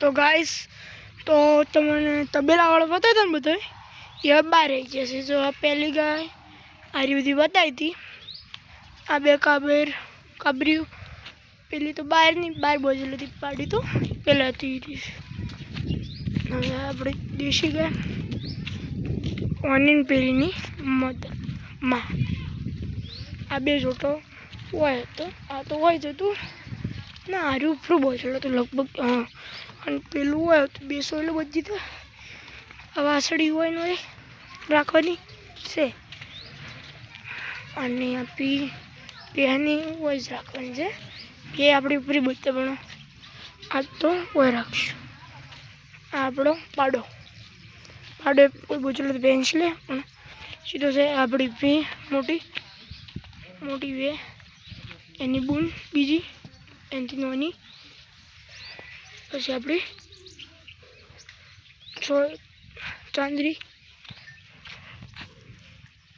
તો ગાઈસ તો તમને તબેલાવાળો બતાવ્યો ને બધો એ બહાર રહી જશે. જો આ પહેલી ગાય આરી બધી બતાવી હતી, આ બે કાબર્યું પેલી તો બહાર બોજેલી પાડી તો પેલા હતી. હવે આપણે દેશી ગાય ઓનિન પેલીની માં આ બે જોટો હોય તો આ તો હોય જતું ના હારી ઉપરું બોજેલો તો લગભગ હા. અને પેલું હોય તો 200 એટલે બધી તો આ વાસળી હોય ને હોય રાખવાની છે. અને આપી પહેની હોય જ રાખવાની છે એ આપણી ઉપરી બધે પણ આ તો હોય રાખશું. આ આપણો પાડો કોઈ બોચેલો તો બેન્ચ લે પણ સીધો છે આપણી ભી મોટી વે એની બૂન બીજી એનાથી નાની, પછી આપણી ચાંદરી